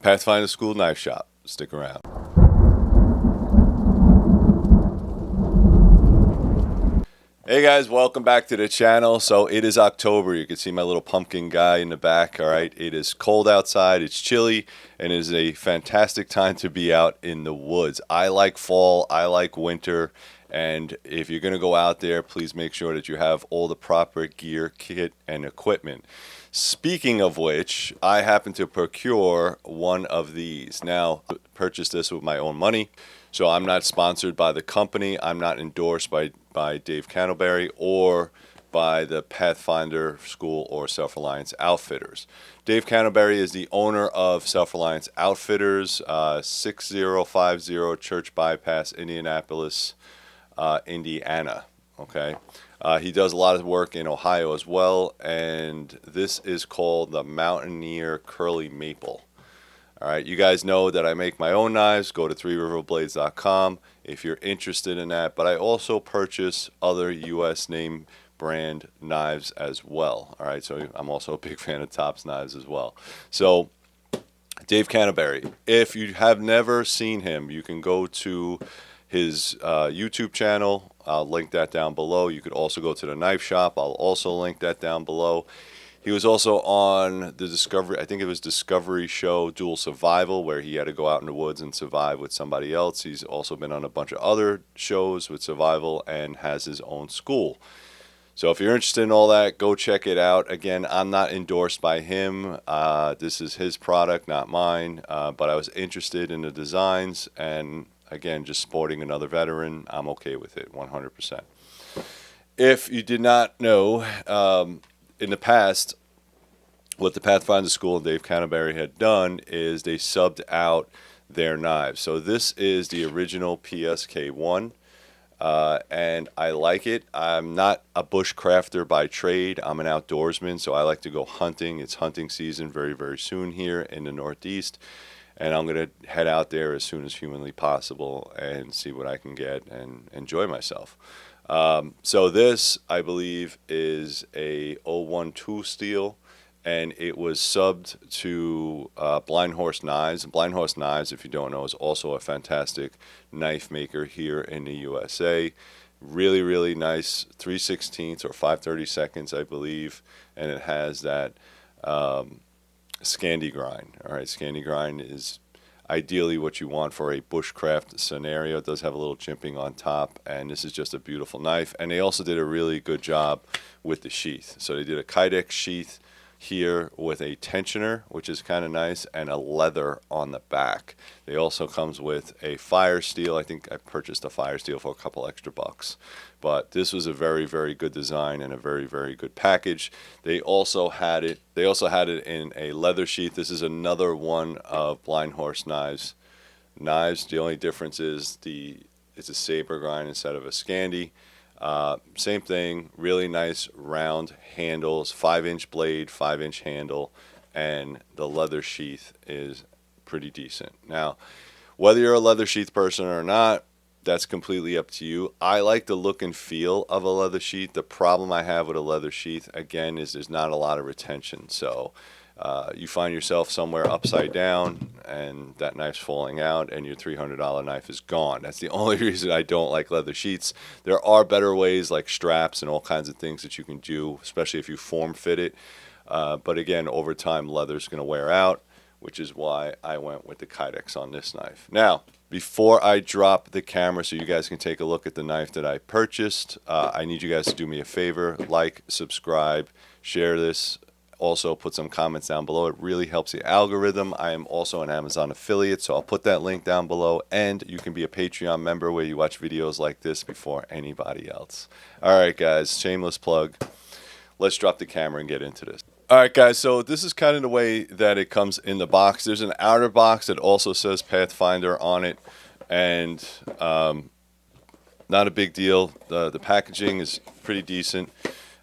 Pathfinder School Knife Shop. Stick around. Hey guys, welcome back to the channel. So it is October. You can see my little pumpkin guy in the back. All right, it is cold outside, it's chilly, and it is a fantastic time to be out in the woods. I like fall, I like winter, and if you're going to go out there, please make sure that you have all the proper gear, kit, and equipment. Speaking of which, I happen to procure one of these. Now, I purchased this with my own money, so I'm not sponsored by the company. I'm not endorsed by Dave Canterbury or by the Pathfinder School or Self-Reliance Outfitters. Dave Canterbury is the owner of Self-Reliance Outfitters, 6050 Church Bypass, Indianapolis, Indiana. Okay. He does a lot of work in Ohio as well, and this is called the Mountaineer Curly Maple. All right, you guys know that I make my own knives. Go to threeriverblades.com if you're interested in that. But I also purchase other U.S. name brand knives as well. All right, so I'm also a big fan of Tops knives as well. So Dave Canterbury, if you have never seen him, you can go to his YouTube channel. I'll link that down below. You could also go to the knife shop. I'll also link that down below. He was also on the Discovery, I think it was Discovery show, Dual Survival, where he had to go out in the woods and survive with somebody else. He's also been on a bunch of other shows with survival and has his own school. So if you're interested in all that, go check it out. Again, I'm not endorsed by him. This is his product, not mine. But I was interested in the designs, and again, just sporting another veteran, I'm okay with it, 100%. If you did not know, in the past, what the Pathfinder School and Dave Canterbury had done is they subbed out their knives. So this is the original PSK1, and I like it. I'm not a bushcrafter by trade. I'm an outdoorsman, so I like to go hunting. It's hunting season very, very soon here in the Northeast, and I'm going to head out there as soon as humanly possible and see what I can get and enjoy myself. So this, I believe, is a 012 steel, and it was subbed to Blind Horse Knives. Blind Horse Knives, if you don't know, is also a fantastic knife maker here in the USA. Really, really nice 3/16 or 5/32, I believe, and it has that Scandi grind. All right, Scandi grind is ideally what you want for a bushcraft scenario. It does have a little jimping on top, and this is just a beautiful knife. And they also did a really good job with the sheath. So they did a Kydex sheath here with a tensioner, which is kind of nice, and a leather on the back. They also comes with a fire steel. I think I purchased a fire steel for a couple extra bucks. But this was a very, very good design and a very, very good package. They also had it in a leather sheath. This is another one of Blind Horse Knives. The only difference is it's a saber grind instead of a Scandi. Same thing, really nice round handles, 5-inch blade, 5-inch handle, and the leather sheath is pretty decent. Now, whether you're a leather sheath person or not, that's completely up to you. I like the look and feel of a leather sheath. The problem I have with a leather sheath, again, is there's not a lot of retention. So you find yourself somewhere upside down and that knife's falling out and your $300 knife is gone. That's the only reason I don't like leather sheaths. There are better ways like straps and all kinds of things that you can do, especially if you form fit it. But again, over time, leather's going to wear out, which is why I went with the Kydex on this knife. Now, before I drop the camera so you guys can take a look at the knife that I purchased, I need you guys to do me a favor. Like, subscribe, share this. Also, put some comments down below. It really helps the algorithm. I am also an Amazon affiliate, so I'll put that link down below. And you can be a Patreon member where you watch videos like this before anybody else. All right, guys, shameless plug. Let's drop the camera and get into this. All right, guys, so this is kind of the way that it comes in the box. There's an outer box that also says Pathfinder on it, and not a big deal. The packaging is pretty decent.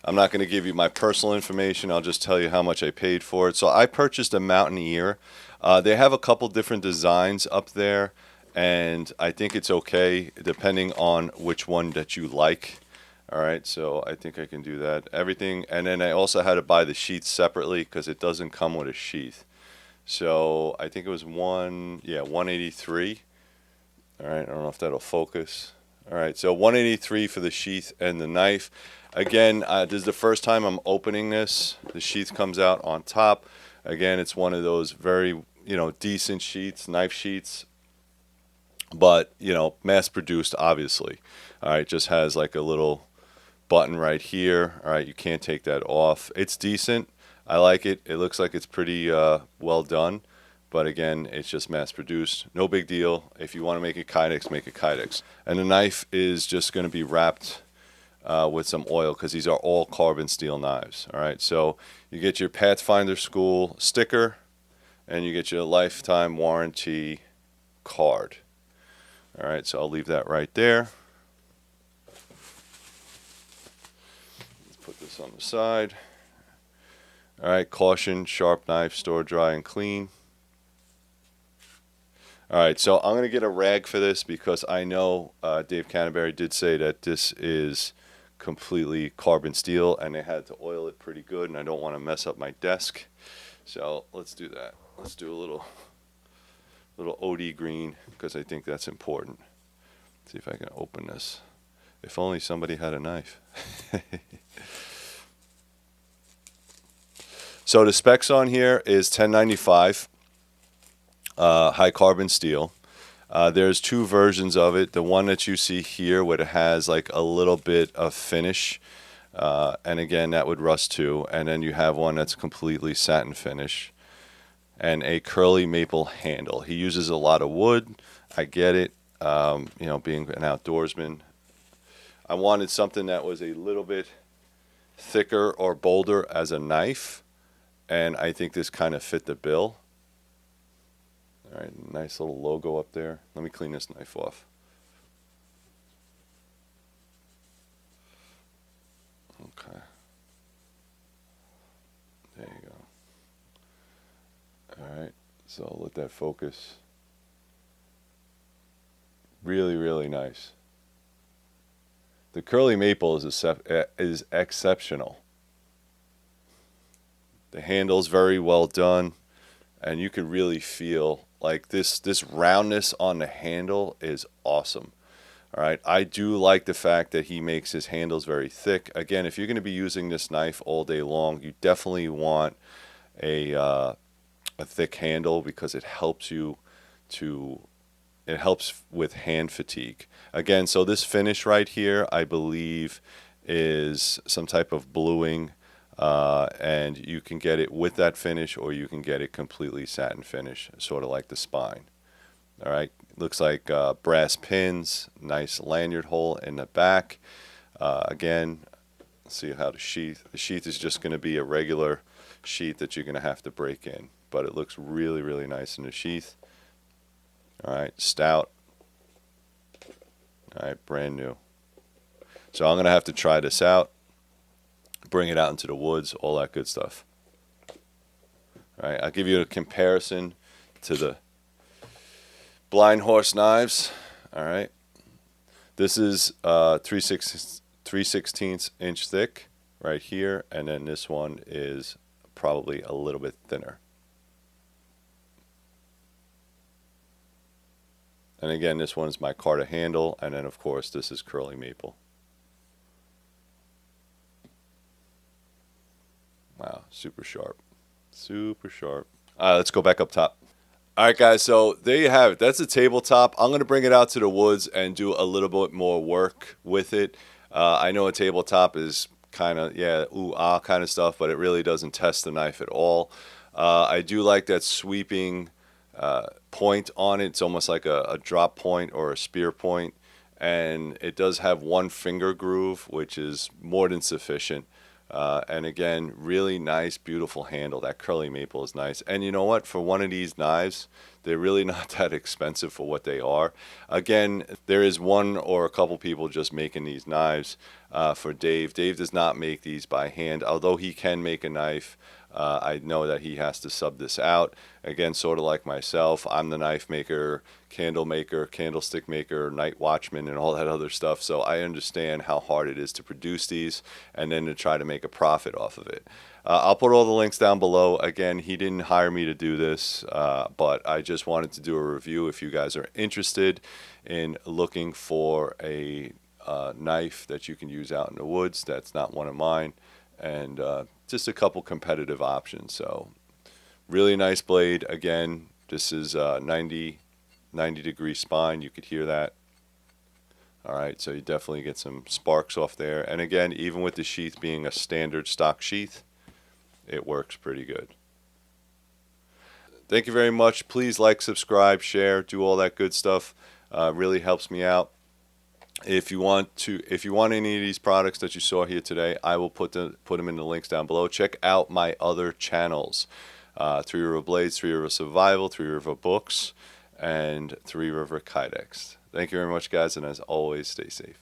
I'm not going to give you my personal information. I'll just tell you how much I paid for it. So I purchased a Mountaineer. They have a couple different designs up there, and I think it's okay depending on which one that you like. All right, so I think I can do that. Everything, and then I also had to buy the sheath separately because it doesn't come with a sheath. So I think it was 183. All right, I don't know if that'll focus. All right, so 183 for the sheath and the knife. Again, this is the first time I'm opening this. The sheath comes out on top. Again, it's one of those very, decent sheaths, knife sheaths, but, mass produced, obviously. All right, just has like a little button right here. All right, you can't take that off. It's decent. I like it. It looks like it's pretty well done. But again, it's just mass produced. No big deal. If you want to make it Kydex, make it Kydex. And the knife is just going to be wrapped with some oil because these are all carbon steel knives. All right, so you get your Pathfinder School sticker and you get your lifetime warranty card. All right, so I'll leave that right there. Let's put this on the side. All right, caution, sharp knife, store dry and clean. All right, so I'm going to get a rag for this because I know Dave Canterbury did say that this is completely carbon steel and they had to oil it pretty good and I don't want to mess up my desk. So let's do that. Let's do a little OD green because I think that's important. Let's see if I can open this. If only somebody had a knife. So the specs on here is 1095. High carbon steel. There's two versions of it. The one that you see here, where it has like a little bit of finish, and again that would rust too. And then you have one that's completely satin finish, and a curly maple handle. He uses a lot of wood. I get it. Being an outdoorsman, I wanted something that was a little bit thicker or bolder as a knife, and I think this kind of fit the bill. All right, nice little logo up there. Let me clean this knife off. Okay. There you go. All right, so I'll let that focus. Really, really nice. The curly maple is exceptional. The handle's very well done, and you can really feel like this roundness on the handle is awesome. All right, I do like the fact that he makes his handles very thick. Again, if you're going to be using this knife all day long, you definitely want a thick handle because it helps with hand fatigue. Again, so this finish right here, I believe, is some type of bluing. And you can get it with that finish or you can get it completely satin finish, sort of like the spine. All right, looks like brass pins, nice lanyard hole in the back. Again, see how the sheath is just going to be a regular sheath that you're going to have to break in, but it looks really, really nice in the sheath. All right, stout. All right, brand new. So I'm going to have to try this out, bring it out into the woods, all that good stuff. All right, I'll give you a comparison to the Blind Horse knives. All right, this is 3/16 inch thick right here, and then this one is probably a little bit thinner. And again, this one's my Carter handle, and then of course this is curly maple. Wow, super sharp. Super sharp. All right, let's go back up top. All right, guys, so there you have it. That's a tabletop. I'm going to bring it out to the woods and do a little bit more work with it. I know a tabletop is kind of, ooh, ah kind of stuff, but it really doesn't test the knife at all. I do like that sweeping point on it. It's almost like a drop point or a spear point. And it does have one finger groove, which is more than sufficient. And again, really nice, beautiful handle. That curly maple is nice. And you know what? For one of these knives, they're really not that expensive for what they are. Again, there is one or a couple people just making these knives for Dave. Dave does not make these by hand, although he can make a knife I know that he has to sub this out. Again, sort of like myself, I'm the knife maker, candle maker, candlestick maker, night watchman, and all that other stuff. So I understand how hard it is to produce these and then to try to make a profit off of it. I'll put all the links down below. Again, he didn't hire me to do this, but I just wanted to do a review. If you guys are interested in looking for a knife that you can use out in the woods, that's not one of mine, and just a couple competitive options. So really nice blade. Again, this is 90 degree spine. You could hear that. All right, so you definitely get some sparks off there. And again, even with the sheath being a standard stock sheath, it works pretty good. Thank you very much. Please like, subscribe, share, do all that good stuff. Really helps me out. If you want any of these products that you saw here today, I will put them in the links down below. Check out my other channels: Three River Blades, Three River Survival, Three River Books, and Three River Kydex. Thank you very much, guys, and as always, stay safe.